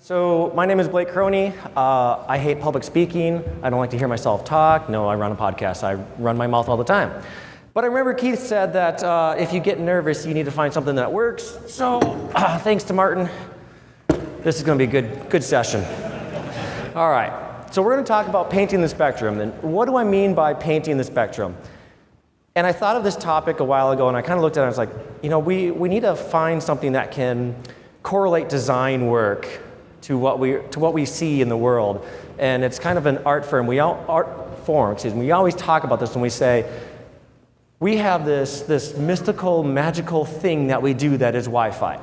So my name is Blake Krone. I hate public speaking. I don't like to hear myself talk. No, I run a podcast. I run my mouth all the time. But I remember Keith said that if you get nervous, you need to find something that works. So thanks to Martin, this is going to be a good session. All right. So we're going to talk about painting the spectrum. And what do I mean by painting the spectrum? And I thought of this topic a while ago, and I kind of looked at it and I was like, you know, we need to find something that can correlate design work to what we see in the world. And it's kind of an art form. We always talk about this when we say, we have this mystical, magical thing that we do that is Wi-Fi.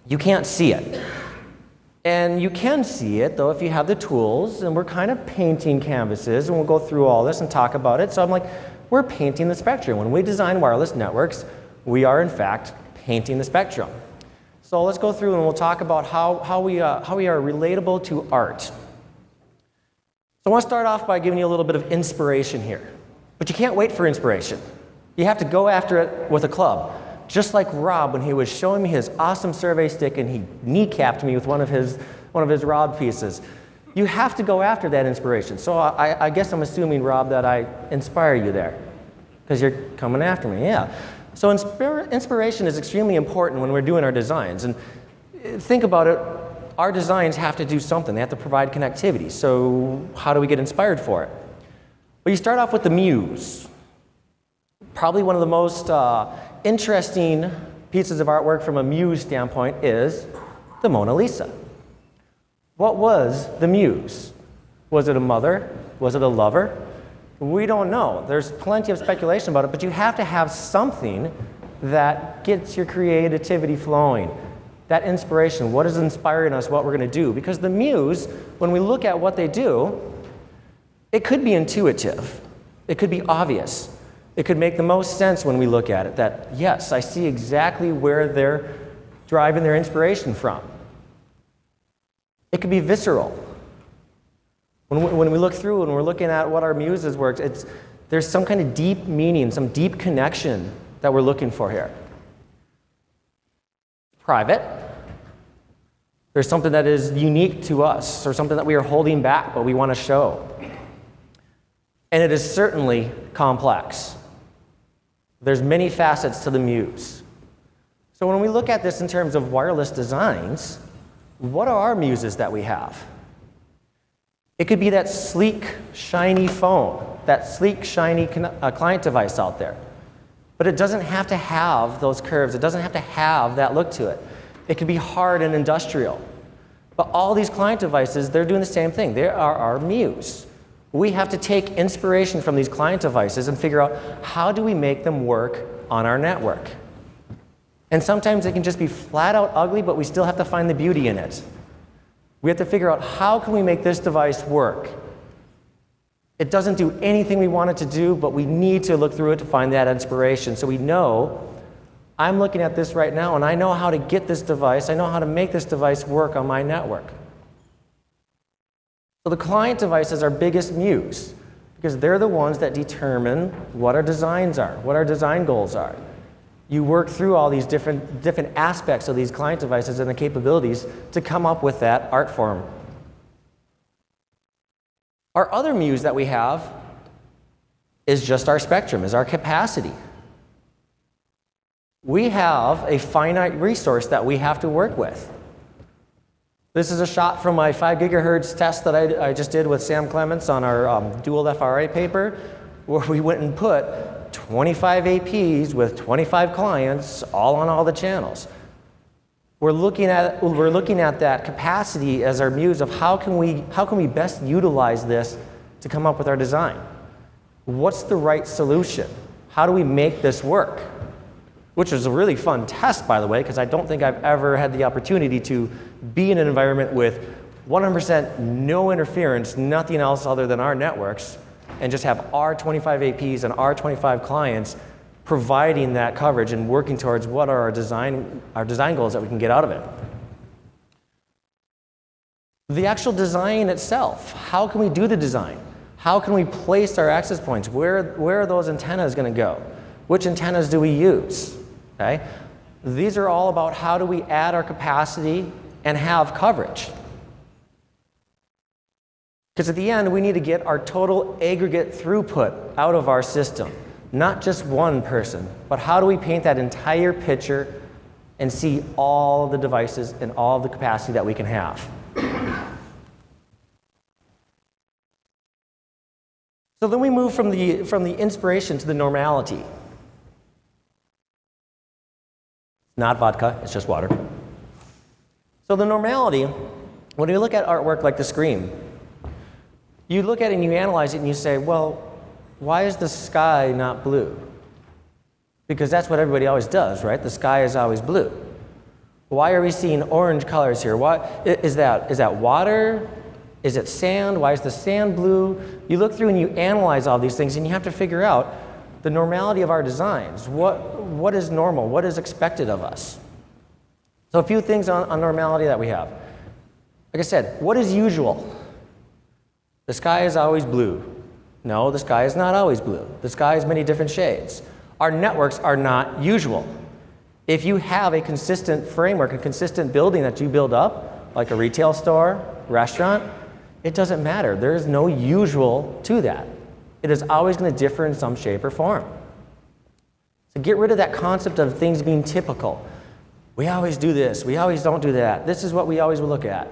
You can't see it. And you can see it, though, if you have the tools, and we're kind of painting canvases, and we'll go through all this and talk about it. So I'm like, we're painting the spectrum. When we design wireless networks, we are, in fact, painting the spectrum. So let's go through and we'll talk about how we are relatable to art. So I want to start off by giving you a little bit of inspiration here. But you can't wait for inspiration. You have to go after it with a club. Just like Rob when he was showing me his awesome survey stick and he kneecapped me with one of his rod pieces. You have to go after that inspiration. So I guess I'm assuming, Rob, that I inspire you there because you're coming after me. Yeah. So inspiration is extremely important when we're doing our designs. And think about it, our designs have to do something. They have to provide connectivity. So how do we get inspired for it? Well, you start off with the Muse. Probably one of the most interesting pieces of artwork from a Muse standpoint is the Mona Lisa. What was the Muse? Was it a mother? Was it a lover? We don't know. There's plenty of speculation about it, but you have to have something that gets your creativity flowing. That inspiration, what is inspiring us, what we're going to do. Because the Muse, when we look at what they do, it could be intuitive. It could be obvious. It could make the most sense when we look at it, that yes, I see exactly where they're driving their inspiration from. It could be visceral. When we look through and we're looking at what our muses work, there's some kind of deep meaning, some deep connection that we're looking for here. Private. There's something that is unique to us or something that we are holding back but we want to show. And it is certainly complex. There's many facets to the Muse. So when we look at this in terms of wireless designs, what are our muses that we have? It could be that sleek, shiny phone, that sleek, shiny client device out there. But it doesn't have to have those curves. It doesn't have to have that look to it. It could be hard and industrial. But all these client devices, they're doing the same thing. They are our Muse. We have to take inspiration from these client devices and figure out how do we make them work on our network. And sometimes it can just be flat out ugly, but we still have to find the beauty in it. We have to figure out how can we make this device work. It doesn't do anything we want it to do, but we need to look through it to find that inspiration. So we know, I'm looking at this right now, and I know how to get this device. I know how to make this device work on my network. So the client device is our biggest Muse, because they're the ones that determine what our designs are, what our design goals are. You work through all these different aspects of these client devices and the capabilities to come up with that art form. Our other Muse that we have is just our spectrum, is our capacity. We have a finite resource that we have to work with. This is a shot from my 5 gigahertz test that I just did with Sam Clements on our dual FRA paper, where we went and put 25 APs with 25 clients all on all the channels. We're looking at that capacity as our Muse of how can we best utilize this to come up with our design? What's the right solution? How do we make this work? Which is a really fun test, by the way, because I don't think I've ever had the opportunity to be in an environment with 100% no interference, nothing else other than our networks, and just have our 25 APs and our 25 clients providing that coverage and working towards what are our design goals that we can get out of it. The actual design itself, how can we do the design? How can we place our access points? Where are those antennas going to go? Which antennas do we use? Okay? These are all about how do we add our capacity and have coverage. Because at the end, we need to get our total aggregate throughput out of our system. Not just one person, but how do we paint that entire picture and see all of the devices and all of the capacity that we can have. So then we move from the inspiration to the normality. Not vodka, it's just water. So the normality, when you look at artwork like the Scream, you look at it and you analyze it and you say, well, why is the sky not blue? Because that's what everybody always does, right? The sky is always blue. Why are we seeing orange colors here? Why, is that water? Is it sand? Why is the sand blue? You look through and you analyze all these things and you have to figure out the normality of our designs. What is normal? What is expected of us? So a few things on normality that we have. Like I said, what is usual? The sky is always blue. No, the sky is not always blue. The sky is many different shades. Our networks are not usual. If you have a consistent framework, a consistent building that you build up, like a retail store, restaurant, it doesn't matter. There is no usual to that. It is always going to differ in some shape or form. So get rid of that concept of things being typical. We always do this. We always don't do that. This is what we always will look at.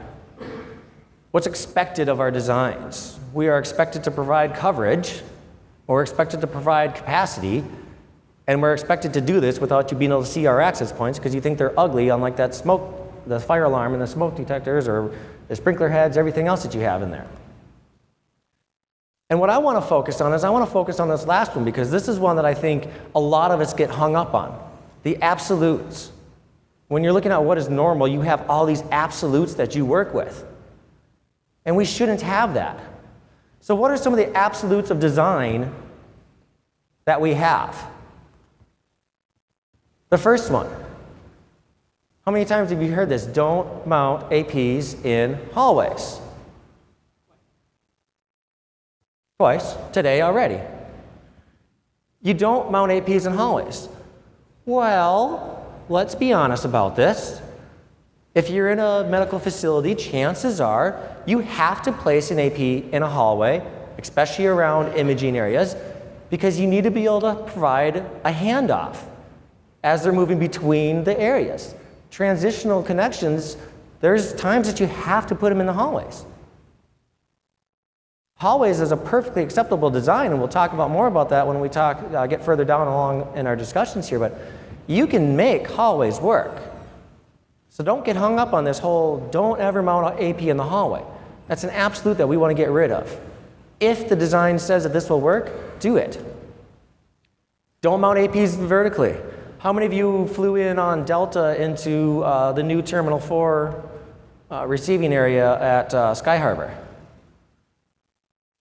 What's expected of our designs? We are expected to provide coverage, or we're expected to provide capacity, and we're expected to do this without you being able to see our access points because you think they're ugly, unlike that smoke, the fire alarm and the smoke detectors or the sprinkler heads, everything else that you have in there. And what I want to focus on is I want to focus on this last one because this is one that I think a lot of us get hung up on, the absolutes. When you're looking at what is normal, you have all these absolutes that you work with. And we shouldn't have that. So what are some of the absolutes of design that we have? The first one. How many times have you heard this? Don't mount APs in hallways. Twice today already. You don't mount APs in hallways. Well, let's be honest about this. If you're in a medical facility, chances are you have to place an AP in a hallway, especially around imaging areas, because you need to be able to provide a handoff as they're moving between the areas. Transitional connections, there's times that you have to put them in the hallways. Hallways is a perfectly acceptable design, and we'll talk about more about that when we get further down along in our discussions here, but you can make hallways work. So don't get hung up on this whole don't ever mount an AP in the hallway. That's an absolute that we want to get rid of. If the design says that this will work, do it. Don't mount APs vertically. How many of you flew in on Delta into the new Terminal 4 receiving area at Sky Harbor?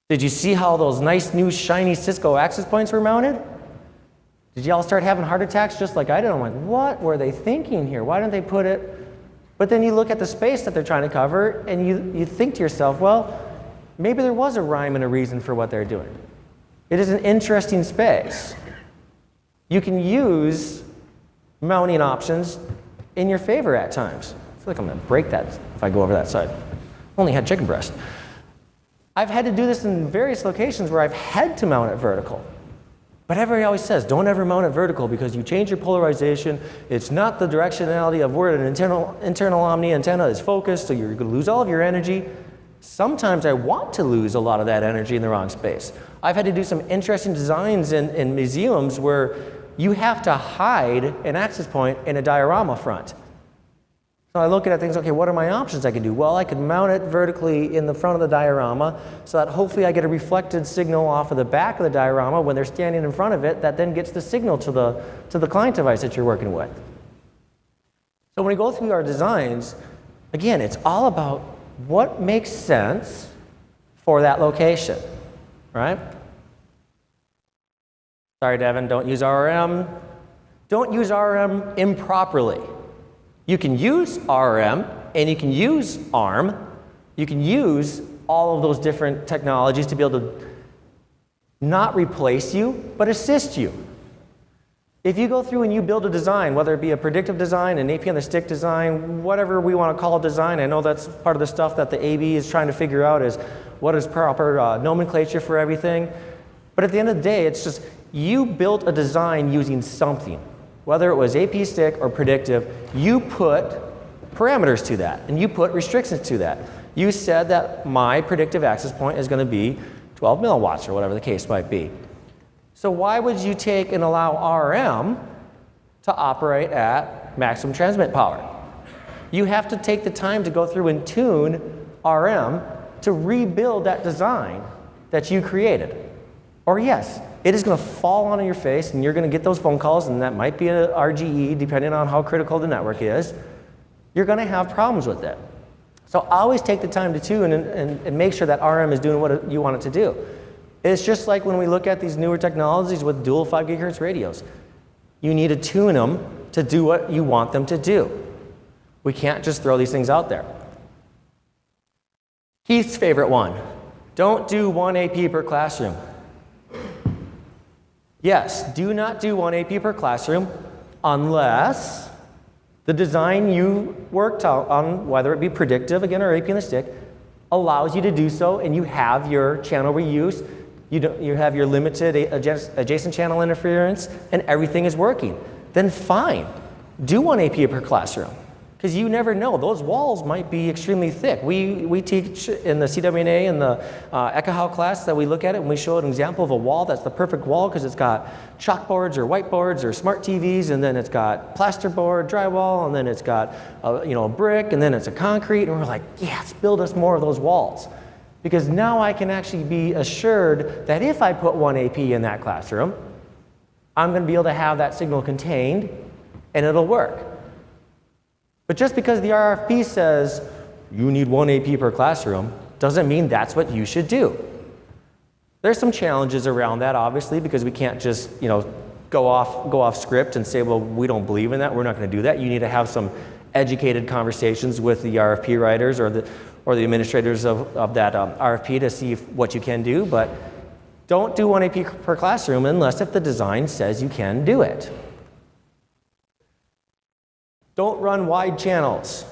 Did you see how those nice new shiny Cisco access points were mounted? Did y'all start having heart attacks just like I did? I'm like, what were they thinking here? Why didn't they put it? But then you look at the space that they're trying to cover and you think to yourself, well, maybe there was a rhyme and a reason for what they're doing. It is an interesting space. You can use mounting options in your favor at times. I feel like I'm going to break that if I go over that side. Only had chicken breast. I've had to do this in various locations where I've had to mount it vertical. But everybody always says, don't ever mount it vertical because you change your polarization. It's not the directionality of where an internal omni antenna is focused, so you're going to lose all of your energy. Sometimes I want to lose a lot of that energy in the wrong space. I've had to do some interesting designs in museums where you have to hide an access point in a diorama front. So I look at things, okay, what are my options I can do? Well, I could mount it vertically in the front of the diorama so that hopefully I get a reflected signal off of the back of the diorama when they're standing in front of it that then gets the signal to the client device that you're working with. So when we go through our designs, again, it's all about what makes sense for that location, right? Sorry, Devin, don't use RRM. Don't use RRM improperly. You can use RRM and you can use ARM. You can use all of those different technologies to be able to not replace you, but assist you. If you go through and you build a design, whether it be a predictive design, an AP on the stick design, whatever we want to call a design, I know that's part of the stuff that the AB is trying to figure out is what is proper nomenclature for everything. But at the end of the day, it's just you built a design using something. Whether it was AP stick or predictive, you put parameters to that and you put restrictions to that. You said that my predictive access point is going to be 12 milliwatts or whatever the case might be. So why would you take and allow RM to operate at maximum transmit power? You have to take the time to go through and tune RM to rebuild that design that you created. Or yes, it is going to fall on your face and you're going to get those phone calls, and that might be a RGE depending on how critical the network is. You're going to have problems with it. So always take the time to tune and make sure that RM is doing what you want it to do. It's just like when we look at these newer technologies with dual 5 gigahertz radios. You need to tune them to do what you want them to do. We can't just throw these things out there. Keith's favorite one, don't do 1 AP per classroom. Yes, do not do 1 AP per classroom unless the design you worked out on, whether it be predictive again or AP on the stick, allows you to do so, and you have your channel reuse. You have your limited adjacent channel interference, and everything is working. Then fine, do 1 AP per classroom, because you never know. Those walls might be extremely thick. We teach in the CWNA and the ECHO class that we look at it, and we show an example of a wall that's the perfect wall because it's got chalkboards or whiteboards or smart TVs, and then it's got plasterboard, drywall, and then it's got a brick, and then it's a concrete, and we're like, yes, build us more of those walls. Because now I can actually be assured that if I put 1 AP in that classroom, I'm going to be able to have that signal contained and it'll work. But just because the RFP says you need 1 AP per classroom doesn't mean that's what you should do. There's some challenges around that, obviously, because we can't just go off script and say, well, we don't believe in that, we're not going to do that. You need to have some educated conversations with the RFP writers or the administrators of that RFP to see what you can do, but don't do 1 AP per classroom unless if the design says you can do it. Don't run wide channels.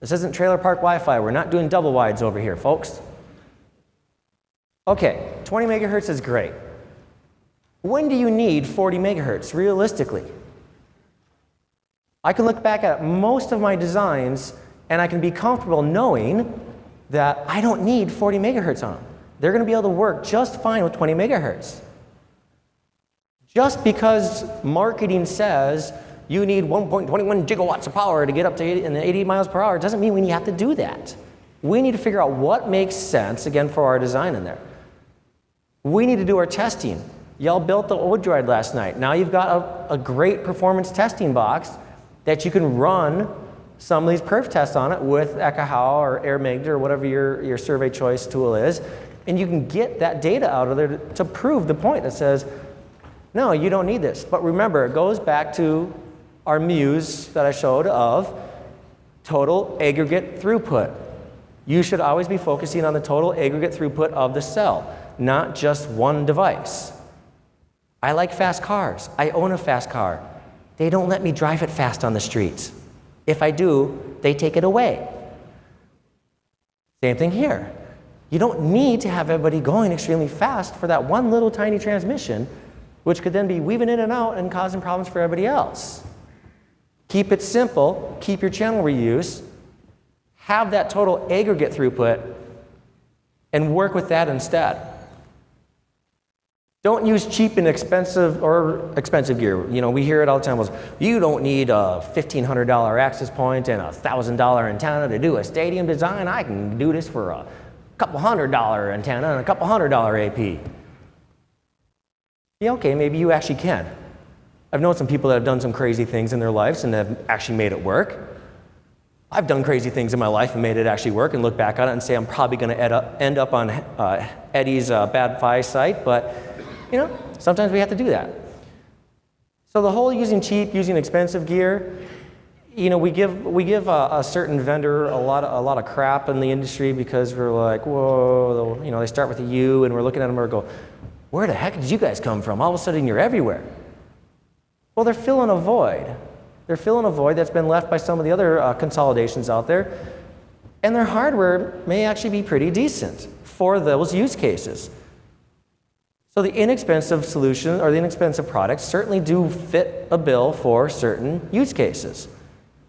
This isn't trailer park Wi-Fi. We're not doing double wides over here, folks. Okay, 20 megahertz is great. When do you need 40 megahertz, realistically? I can look back at most of my designs and I can be comfortable knowing that I don't need 40 megahertz on them. They're going to be able to work just fine with 20 megahertz. Just because marketing says you need 1.21 gigawatts of power to get up to 80 miles per hour doesn't mean we have to do that. We need to figure out what makes sense, again, for our design in there. We need to do our testing. Y'all built the Odroid last night. Now you've got a great performance testing box that you can run some of these perf tests on it with ECHO or AirMagnet or whatever your survey choice tool is, and you can get that data out of there to prove the point that says, no, you don't need this. But remember, it goes back to our Muse that I showed of total aggregate throughput. You should always be focusing on the total aggregate throughput of the cell, not just one device. I like fast cars. I own a fast car. They don't let me drive it fast on the streets. If I do, they take it away. Same thing here. You don't need to have everybody going extremely fast for that one little tiny transmission, which could then be weaving in and out and causing problems for everybody else. Keep it simple, keep your channel reuse, have that total aggregate throughput, and work with that instead. Don't use cheap and expensive gear. We hear it all the time. You don't need a $1,500 access point and a $1,000 antenna to do a stadium design. I can do this for a couple $100 antenna and a couple $100 AP. Yeah, okay, maybe you actually can. I've known some people that have done some crazy things in their lives and have actually made it work. I've done crazy things in my life and made it actually work and look back on it and say I'm probably going to end up on Eddie's bad Fi site, but sometimes we have to do that. So the whole using cheap, using expensive gear, we give a certain vendor a lot of crap in the industry because we're like, whoa, they start with a U and we're looking at them and we go, where the heck did you guys come from? All of a sudden you're everywhere. Well, they're filling a void. They're filling a void that's been left by some of the other consolidations out there. And their hardware may actually be pretty decent for those use cases. So the inexpensive solution or the inexpensive products certainly do fit a bill for certain use cases.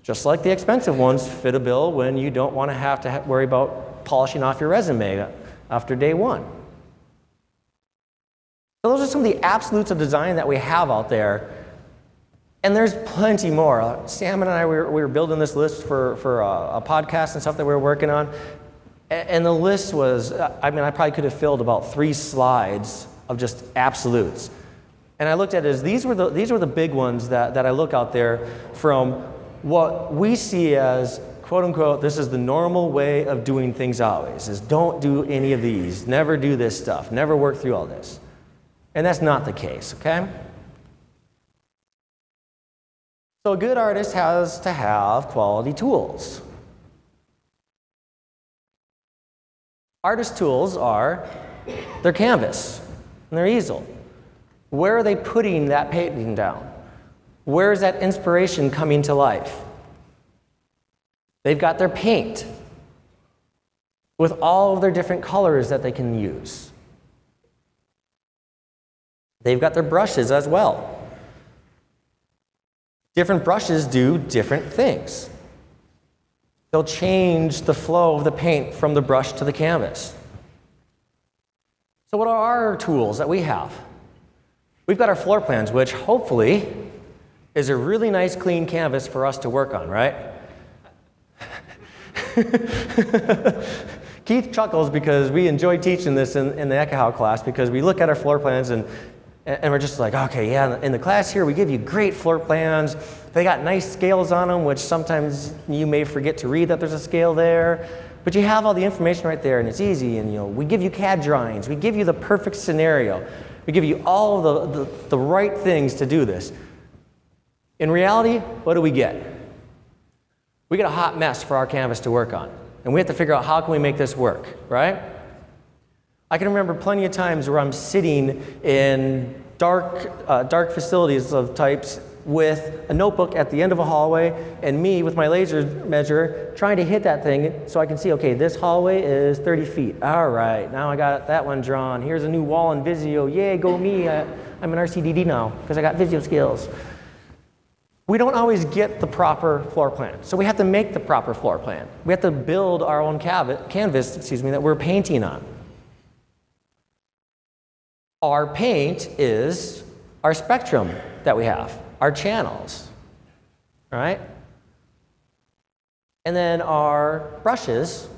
Just like the expensive ones fit a bill when you don't want to have to worry about polishing off your resume after day one. So those are some of the absolutes of design that we have out there. And there's plenty more. Sam and I, we were building this list for a podcast and stuff that we were working on. And the list was, I mean, I probably could have filled about 3 slides of just absolutes. And I looked at it as these were the big ones that I look out there from what we see as, quote unquote, this is the normal way of doing things always, is don't do any of these, never do this stuff, never work through all this. And that's not the case, okay? So a good artist has to have quality tools. Artist tools are their canvas and their easel. Where are they putting that painting down? Where is that inspiration coming to life? They've got their paint with all of their different colors that they can use. They've got their brushes as well. Different brushes do different things. They'll change the flow of the paint from the brush to the canvas. So what are our tools that we have? We've got our floor plans, which hopefully is a really nice clean canvas for us to work on, right? Keith chuckles because we enjoy teaching this in the ECHO class because we look at our floor plans and we're just like, okay, yeah, in the class here we give you great floor plans. They got nice scales on them, which sometimes you may forget to read that there's a scale there. But you have all the information right there, and it's easy. And we give you CAD drawings. We give you the perfect scenario. We give you all of the right things to do this. In reality, what do we get? We get a hot mess for our canvas to work on. And we have to figure out how can we make this work, right? I can remember plenty of times where I'm sitting in dark facilities of types with a notebook at the end of a hallway and me with my laser measure trying to hit that thing so I can see, okay, this hallway is 30 feet. All right, now I got that one drawn. Here's a new wall in Visio. Yay, go me. I'm an RCDD now because I got Visio skills. We don't always get the proper floor plan, so we have to make the proper floor plan. We have to build our own canvas, that we're painting on. Our paint is our spectrum that we have, our channels, right? And then our brushes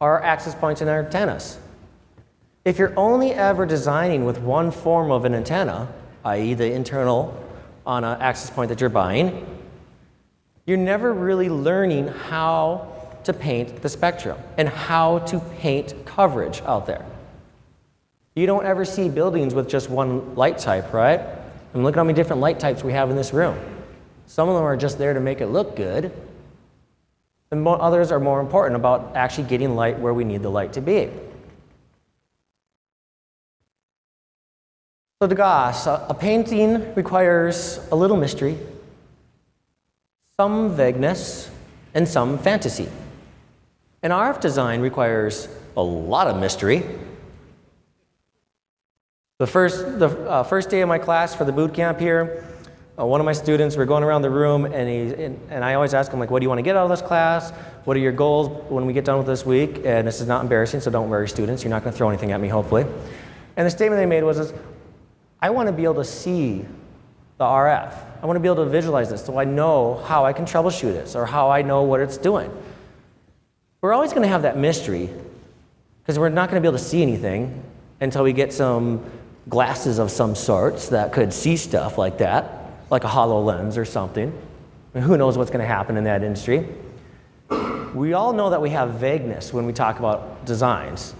are access points and our antennas. If you're only ever designing with one form of an antenna, i.e. the internal on an access point that you're buying, you're never really learning how to paint the spectrum and how to paint coverage out there. You don't ever see buildings with just one light type, right? And look at how many different light types we have in this room. Some of them are just there to make it look good, and others are more important about actually getting light where we need the light to be. So Degas, a painting requires a little mystery, some vagueness, and some fantasy. An RF design requires a lot of mystery. The first day of my class for the boot camp here, one of my students, we're going around the room, and I always ask him, like, what do you want to get out of this class? What are your goals when we get done with this week? And this is not embarrassing, so don't worry, students. You're not going to throw anything at me, hopefully. And the statement they made was, I want to be able to see the RF. I want to be able to visualize this so I know how I can troubleshoot it or how I know what it's doing. We're always going to have that mystery because we're not going to be able to see anything until we get some glasses of some sorts that could see stuff like that, like a HoloLens or something. And who knows what's going to happen in that industry. We all know that we have vagueness when we talk about designs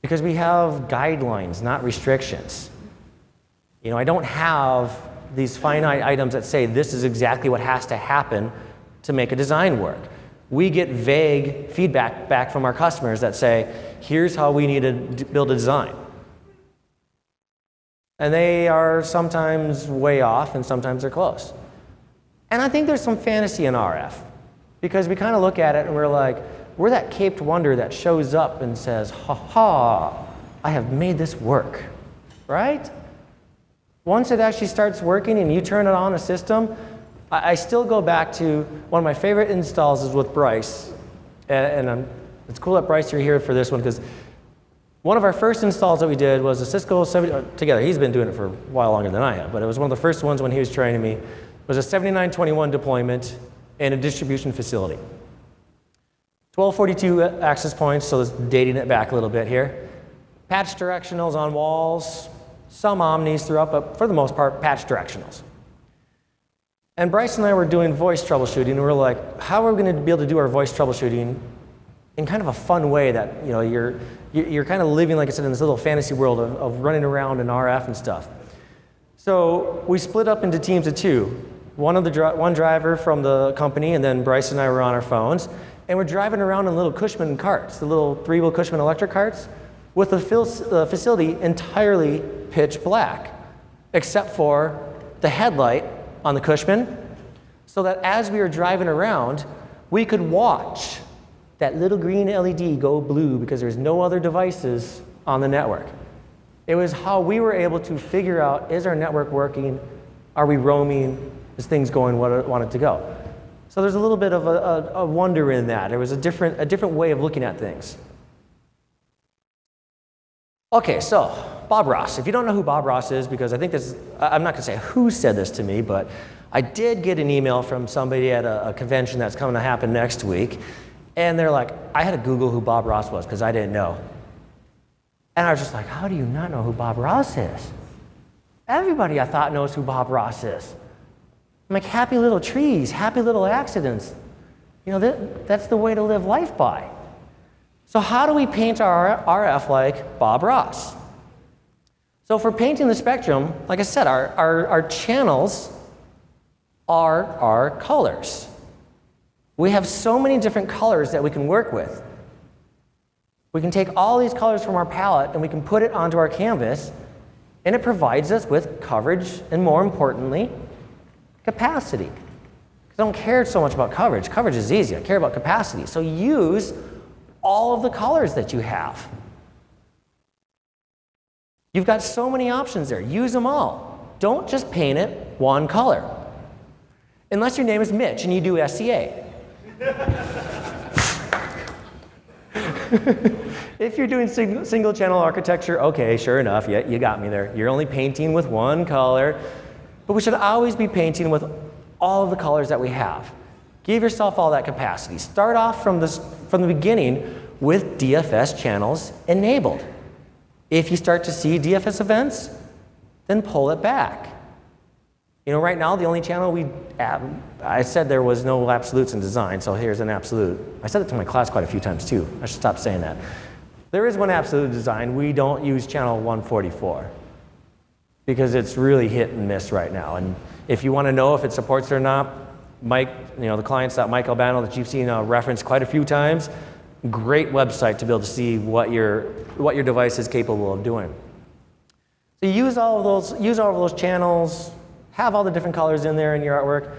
because we have guidelines, not restrictions. I don't have these finite items that say this is exactly what has to happen to make a design work. We get vague feedback back from our customers that say, here's how we need to build a design. And they are sometimes way off and sometimes they're close. And I think there's some fantasy in RF because we kind of look at it and we're like, we're that caped wonder that shows up and says, ha ha, I have made this work, right? Once it actually starts working and you turn it on a system, I still go back to one of my favorite installs is with Bryce. And it's cool that Bryce, you're here for this one because one of our first installs that we did was a Cisco 70, together, he's been doing it for a while longer than I have, but it was one of the first ones when he was training me. It was a 7921 deployment in a distribution facility. 1242 access points, so it's dating it back a little bit here. Patch directionals on walls, some omnis throughout, but for the most part, patch directionals. And Bryce and I were doing voice troubleshooting, and we were like, how are we going to be able to do our voice troubleshooting in kind of a fun way that you're kind of living, like I said, in this little fantasy world of running around in RF and stuff. So we split up into teams of two. One driver from the company, and then Bryce and I were on our phones, and we're driving around in little Cushman carts, the little 3-wheel Cushman electric carts, with the facility entirely pitch black, except for the headlight on the Cushman, so that as we were driving around, we could watch that little green LED go blue because there's no other devices on the network. It was how we were able to figure out, is our network working? Are we roaming? Is things going where I want it to go? So there's a little bit of a wonder in that. There was a different way of looking at things. Okay, so Bob Ross. If you don't know who Bob Ross is, because I think this, I'm not gonna say who said this to me, but I did get an email from somebody at a convention that's coming to happen next week. And they're like, I had to Google who Bob Ross was because I didn't know. And I was just like, how do you not know who Bob Ross is? Everybody I thought knows who Bob Ross is. I'm like, happy little trees, happy little accidents. You know, that's the way to live life by. So how do we paint our RF like Bob Ross? So for painting the spectrum, like I said, our channels are our colors. We have so many different colors that we can work with. We can take all these colors from our palette and we can put it onto our canvas, and it provides us with coverage and, more importantly, capacity. I don't care so much about coverage. Coverage is easy. I care about capacity. So use all of the colors that you have. You've got so many options there. Use them all. Don't just paint it one color. Unless your name is Mitch and you do SCA. If you're doing single channel architecture, okay, sure enough, yeah, you got me there. You're only painting with one color, but we should always be painting with all of the colors that we have. Give yourself all that capacity. Start off from the beginning with DFS channels enabled. If you start to see DFS events, then pull it back. You know, right now, the only channel we have, I said there was no absolutes in design, so here's an absolute. I said it to my class quite a few times, too. I should stop saying that. There is one absolute in design. We don't use channel 144 because it's really hit and miss right now. And if you want to know if it supports it or not, Mike, you know, the clients.Mike Albano that you've seen referenced quite a few times, great website to be able to see what your device is capable of doing. So use all of those channels. Have all the different colors in there in your artwork,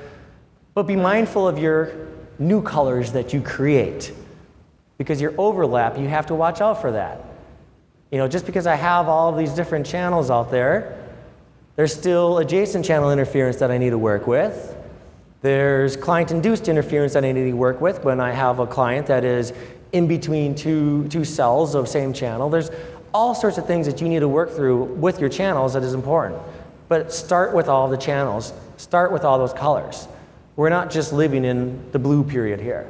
but be mindful of your new colors that you create. Because your overlap, you have to watch out for that. You know, just because I have all of these different channels out there, there's still adjacent channel interference that I need to work with. There's client-induced interference that I need to work with when I have a client that is in between two cells of same channel. There's all sorts of things that you need to work through with your channels that is important. But start with all the channels. Start with all those colors. We're not just living in the blue period here.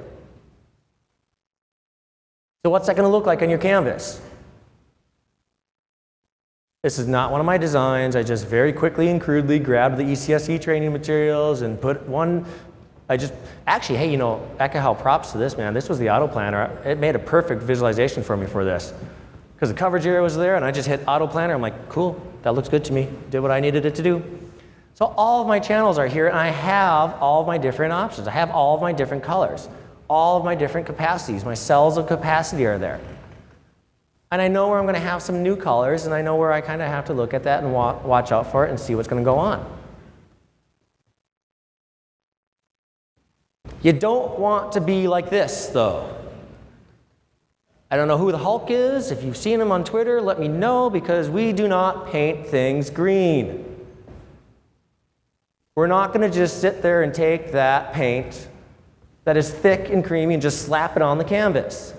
So what's that going to look like on your canvas? This is not one of my designs. I just very quickly and crudely grabbed the ECSC training materials and put one. Actually, hey, you know, Ekahau, props to this, man. This was the auto planner. It made a perfect visualization for me for this. Because the coverage area was there, and I just hit auto planner. I'm like, cool, that looks good to me. Did what I needed it to do. So all of my channels are here, and I have all of my different options. I have all of my different colors, all of my different capacities. My cells of capacity are there. And I know where I'm going to have some new colors, and I know where I kind of have to look at that and watch out for it and see what's going to go on. You don't want to be like this, though. I don't know who the Hulk is. If you've seen him on Twitter, let me know, because we do not paint things green. We're not going to just sit there and take that paint that is thick and creamy and just slap it on the canvas.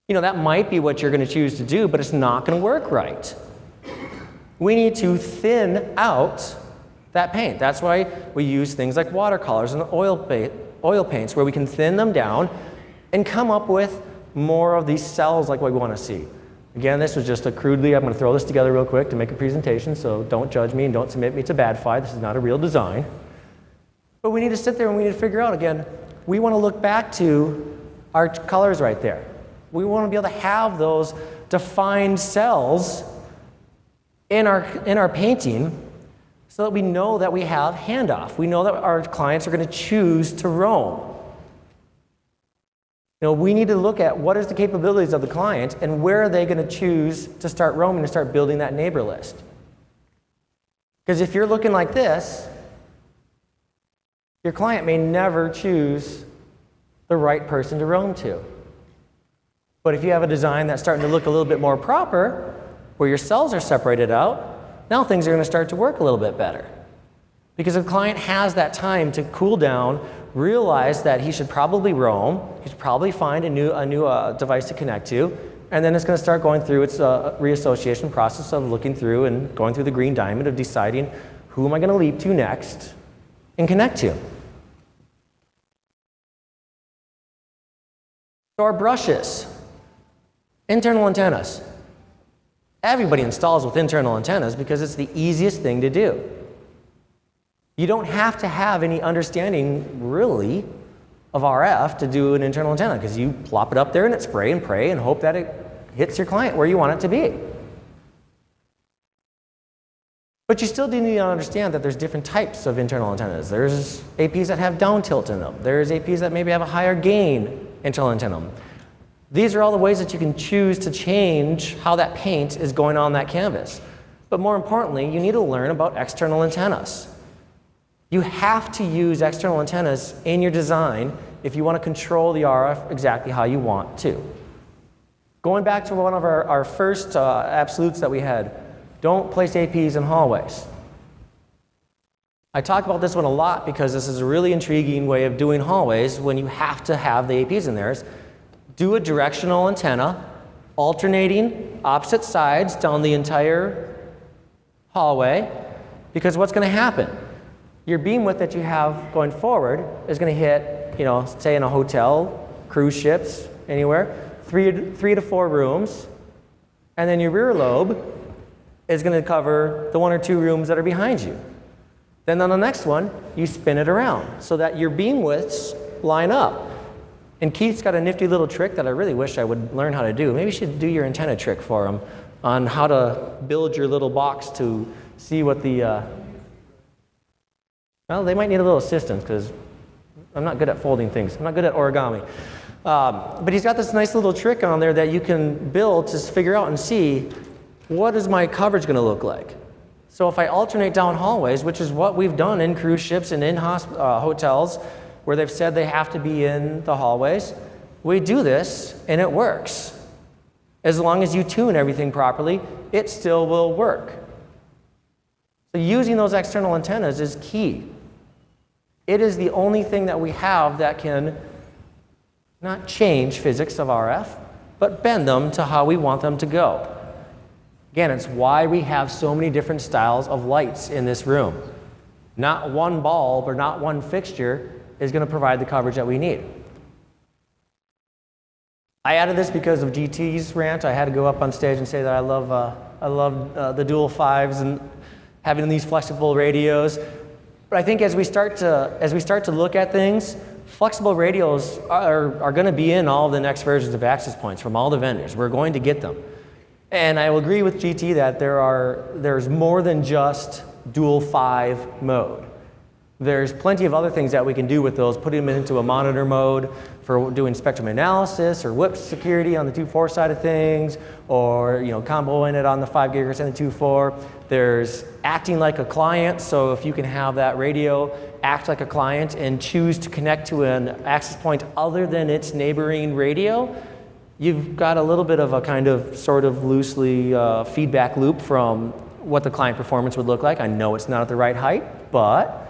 You know, that might be what you're going to choose to do, but it's not going to work right. We need to thin out that paint. That's why we use things like watercolors and oil paints, where we can thin them down and come up with more of these cells like what we want to see. Again, this was just a crudely, I'm going to throw this together real quick to make a presentation, so don't judge me and don't submit me to bad fi. This is not a real design. But we need to sit there and we need to figure out, again, we want to look back to our colors right there. We want to be able to have those defined cells in our painting so that we know that we have handoff. We know that our clients are going to choose to roam. You know, we need to look at what is the capabilities of the client and where are they going to choose to start roaming and start building that neighbor list. Because if you're looking like this, your client may never choose the right person to roam to. But if you have a design that's starting to look a little bit more proper, where your cells are separated out, now things are going to start to work a little bit better. Because the client has that time to cool down, realize that he should probably roam, he should probably find a new device to connect to, and then it's going to start going through its reassociation process of looking through and going through the green diamond of deciding who am I going to leap to next and connect to. So our brushes, internal antennas. Everybody installs with internal antennas because it's the easiest thing to do. You don't have to have any understanding, really, of RF to do an internal antenna, because you plop it up there and it spray and pray and hope that it hits your client where you want it to be. But you still do need to understand that there's different types of internal antennas. There's APs that have down tilt in them. There's APs that maybe have a higher gain internal antenna. These are all the ways that you can choose to change how that paint is going on that canvas. But more importantly, you need to learn about external antennas. You have to use external antennas in your design if you want to control the RF exactly how you want to. Going back to one of our first absolutes that we had, don't place APs in hallways. I talk about this one a lot because this is a really intriguing way of doing hallways when you have to have the APs in there. Do a directional antenna, alternating opposite sides down the entire hallway, because what's going to happen? Your beam width that you have going forward is going to hit, you know, say in a hotel, cruise ships, anywhere, 3 to 4 rooms, and then your rear lobe is going to cover the 1 or 2 rooms that are behind you. Then on the next one, you spin it around so that your beam widths line up. And Keith's got a nifty little trick that I really wish I would learn how to do. Maybe you should do your antenna trick for him on how to build your little box to see what the well, they might need a little assistance because I'm not good at folding things. I'm not good at origami. But he's got this nice little trick on there that you can build to figure out and see what is my coverage going to look like. So if I alternate down hallways, which is what we've done in cruise ships and in hotels where they've said they have to be in the hallways, we do this and it works. As long as you tune everything properly, it still will work. So using those external antennas is key. It is the only thing that we have that can not change physics of RF, but bend them to how we want them to go. Again, it's why we have so many different styles of lights in this room. Not one bulb or not one fixture is going to provide the coverage that we need. I added this because of GT's rant. I had to go up on stage and say that I love the dual 5s and having these flexible radios. But I think as we start to look at things, flexible radios are going to be in all of the next versions of access points from all the vendors. We're going to get them. And I will agree with GT that there's more than just dual 5 mode. There's plenty of other things that we can do with those, putting them into a monitor mode, for doing spectrum analysis or whip security on the 2.4 side of things, or comboing it on the 5 gigahertz and the 2.4. There's acting like a client, so if you can have that radio act like a client and choose to connect to an access point other than its neighboring radio, you've got a little bit of a kind of sort of loosely feedback loop from what the client performance would look like. I know it's not at the right height, but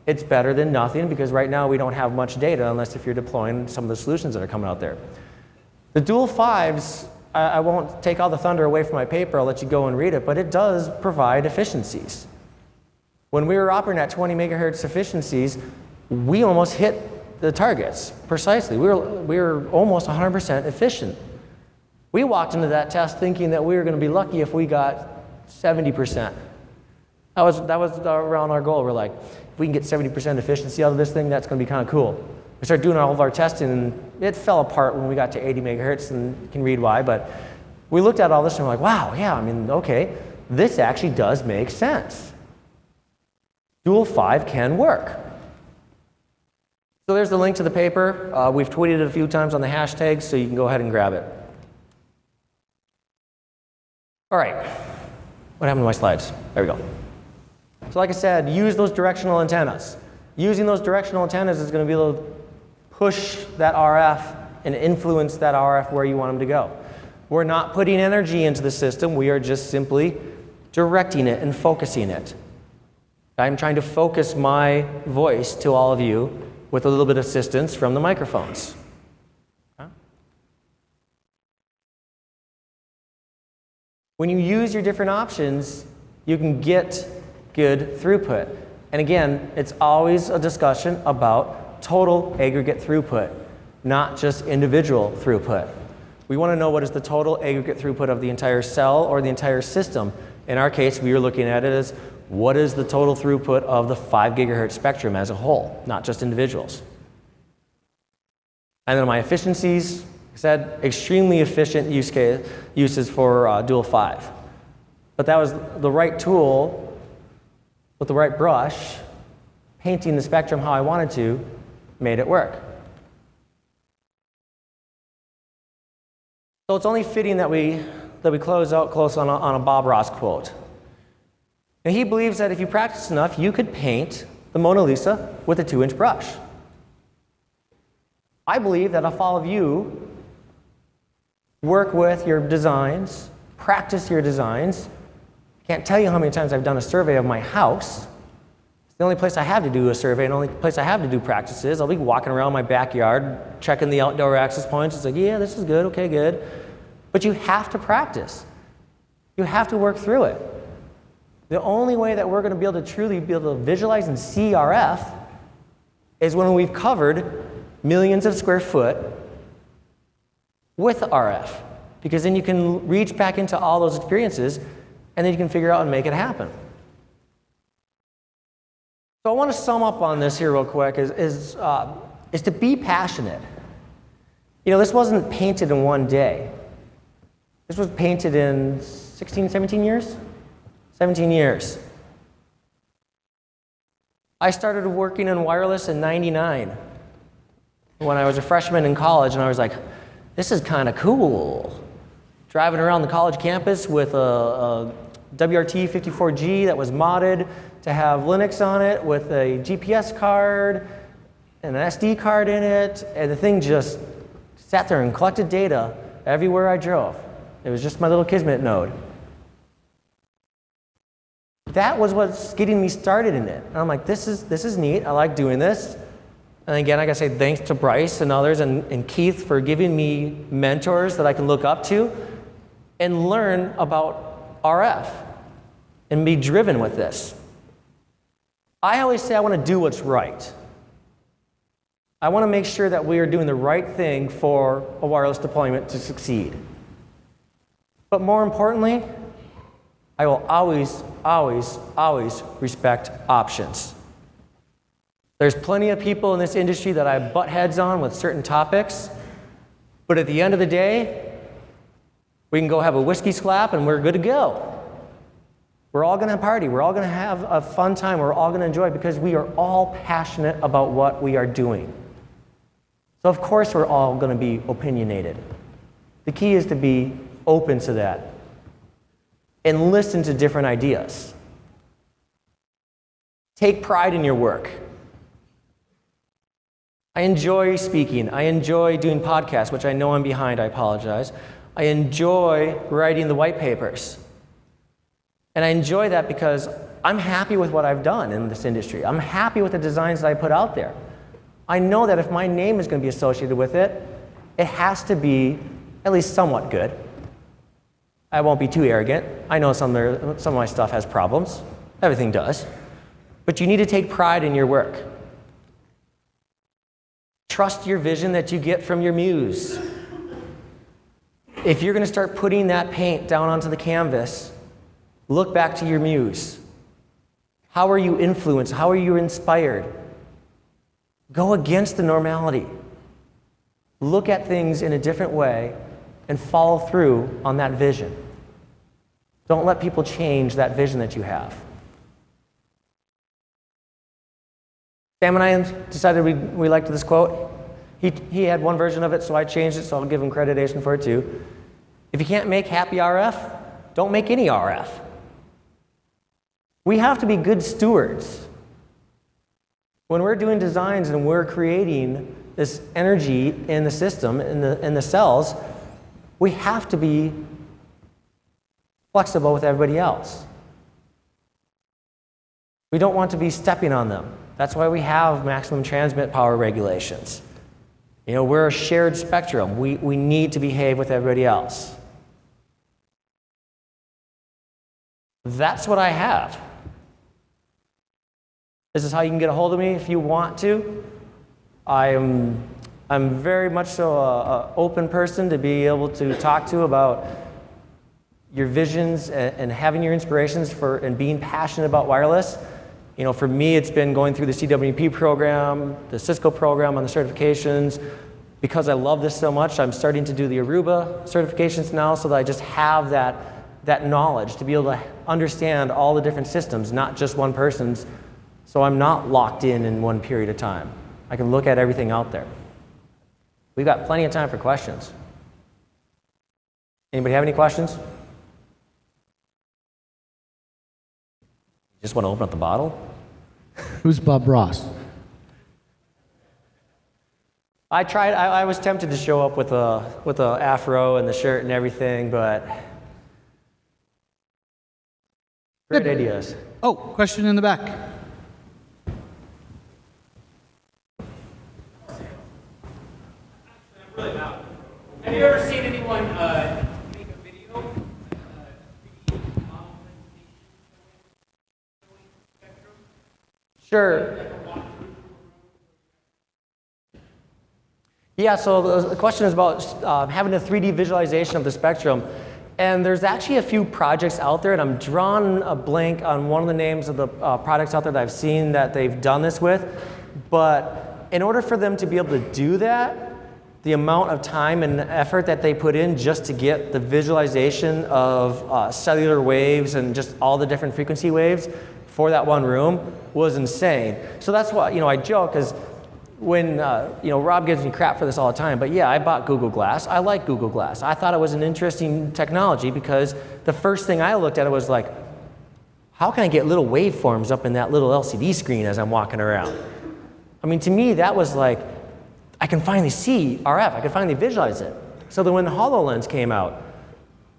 it's better than nothing, because right now we don't have much data unless if you're deploying some of the solutions that are coming out there. The dual 5s, I won't take all the thunder away from my paper, I'll let you go and read it, but it does provide efficiencies. When we were operating at 20 megahertz efficiencies, we almost hit the targets precisely. We were almost 100% efficient. We walked into that test thinking that we were going to be lucky if we got 70%. That was around our goal. We're like, if we can get 70% efficiency out of this thing, that's going to be kind of cool. We started doing all of our testing, and it fell apart when we got to 80 megahertz, and you can read why, but we looked at all this and we're like, wow, yeah, okay, this actually does make sense. Dual 5 can work. So there's the link to the paper. We've tweeted it a few times on the hashtags, so you can go ahead and grab it. All right, what happened to my slides? There we go. So like I said, use those directional antennas. Using those directional antennas is going to be able to push that RF and influence that RF where you want them to go. We're not putting energy into the system. We are just simply directing it and focusing it. I'm trying to focus my voice to all of you with a little bit of assistance from the microphones. When you use your different options, you can get good throughput. And again, it's always a discussion about total aggregate throughput, not just individual throughput. We want to know what is the total aggregate throughput of the entire cell or the entire system. In our case, we were looking at it as what is the total throughput of the 5 gigahertz spectrum as a whole, not just individuals. And then my efficiencies, I said, extremely efficient uses for dual 5. But that was the right tool with the right brush, painting the spectrum how I wanted to, made it work. So it's only fitting that we close out close on a Bob Ross quote. And he believes that if you practice enough, you could paint the Mona Lisa with a 2-inch brush. I believe that if all of you work with your designs, practice your designs, can't tell you how many times I've done a survey of my house. It's the only place I have to do a survey and the only place I have to do practices. I'll be walking around my backyard, checking the outdoor access points. It's like, yeah, this is good, okay, good. But you have to practice. You have to work through it. The only way that we're going to be able to truly be able to visualize and see RF is when we've covered millions of square foot with RF. Because then you can reach back into all those experiences and then you can figure out and make it happen. So I want to sum up on this here real quick is to be passionate. This wasn't painted in one day. This was painted in 16, 17 years? 17 years. I started working in wireless in '99 when I was a freshman in college, and I was like, this is kind of cool. Driving around the college campus with a WRT 54G that was modded to have Linux on it with a GPS card and an SD card in it, and the thing just sat there and collected data everywhere I drove. It was just my little Kismet node. That was what's getting me started in it. And I'm like, this is neat. I like doing this. And again, I gotta say thanks to Bryce and others and Keith for giving me mentors that I can look up to and learn about RF and be driven with this. I always say I want to do what's right. I want to make sure that we are doing the right thing for a wireless deployment to succeed. But more importantly, I will always, always, always respect options. There's plenty of people in this industry that I butt heads on with certain topics, but at the end of the day, we can go have a whiskey slap and we're good to go. We're all gonna party, we're all gonna have a fun time, we're all gonna enjoy because we are all passionate about what we are doing. So of course we're all going to be opinionated. The key is to be open to that and listen to different ideas. Take pride in your work. I enjoy speaking. I enjoy doing podcasts, which I know I'm behind, I apologize. I enjoy writing the white papers. And I enjoy that because I'm happy with what I've done in this industry. I'm happy with the designs that I put out there. I know that if my name is going to be associated with it, it has to be at least somewhat good. I won't be too arrogant. I know some of my stuff has problems. Everything does. But you need to take pride in your work. Trust your vision that you get from your muse. If you're going to start putting that paint down onto the canvas, look back to your muse. How are you influenced? How are you inspired? Go against the normality. Look at things in a different way and follow through on that vision. Don't let people change that vision that you have. Sam and I decided we liked this quote. He had one version of it, so I changed it, so I'll give him creditation for it too. If you can't make happy RF, don't make any RF. We have to be good stewards. When we're doing designs and we're creating this energy in the system, in the cells, we have to be flexible with everybody else. We don't want to be stepping on them. That's why we have maximum transmit power regulations. You know, we're a shared spectrum. We need to behave with everybody else. That's what I have. This is how you can get a hold of me if you want to. I'm very much so an open person to be able to talk to about your visions and having your inspirations and being passionate about wireless. You know, for me, it's been going through the CWP program, the Cisco program on the certifications. Because I love this so much, I'm starting to do the Aruba certifications now so that I just have that knowledge to be able to understand all the different systems, not just one person's, so I'm not locked in one period of time. I can look at everything out there. We've got plenty of time for questions. Anybody have any questions? Just want to open up the bottle? Who's Bob Ross? I tried. I was tempted to show up with a afro and the shirt and everything, but great ideas. Oh, question in the back. Really not. Have you ever seen anyone make a video? 3D model showing spectrum? Sure. Yeah, so the question is about having a 3D visualization of the spectrum. And there's actually a few projects out there, and I'm drawing a blank on one of the names of the products out there that I've seen that they've done this with. But in order for them to be able to do that, the amount of time and effort that they put in just to get the visualization of cellular waves and just all the different frequency waves for that one room was insane. So that's why, I joke, because when, Rob gives me crap for this all the time, but yeah, I bought Google Glass. I like Google Glass. I thought it was an interesting technology because the first thing I looked at it was like, how can I get little waveforms up in that little LCD screen as I'm walking around? I mean, to me, that was like, I can finally see RF. I can finally visualize it. So then when the HoloLens came out, I'm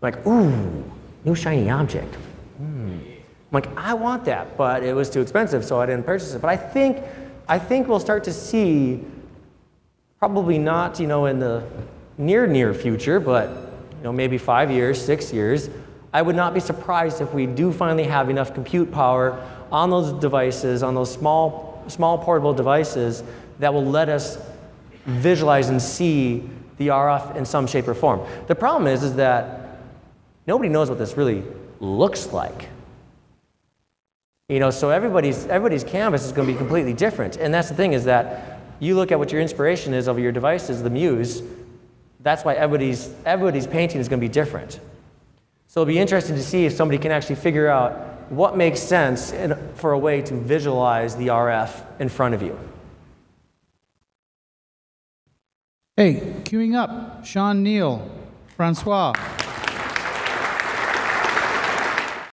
like, ooh, new shiny object. I'm like, I want that, but it was too expensive, so I didn't purchase it. But I think we'll start to see, probably not, in the near future, but maybe 5 years, 6 years. I would not be surprised if we do finally have enough compute power on those devices, on those small portable devices, that will let us visualize and see the RF in some shape or form. The problem is that nobody knows what this really looks like. So everybody's canvas is going to be completely different. And that's the thing, is that you look at what your inspiration is of your devices, the Muse, that's why everybody's painting is going to be different. So it'll be interesting to see if somebody can actually figure out what makes sense for a way to visualize the RF in front of you. Hey, queuing up, Sean Neal, Francois,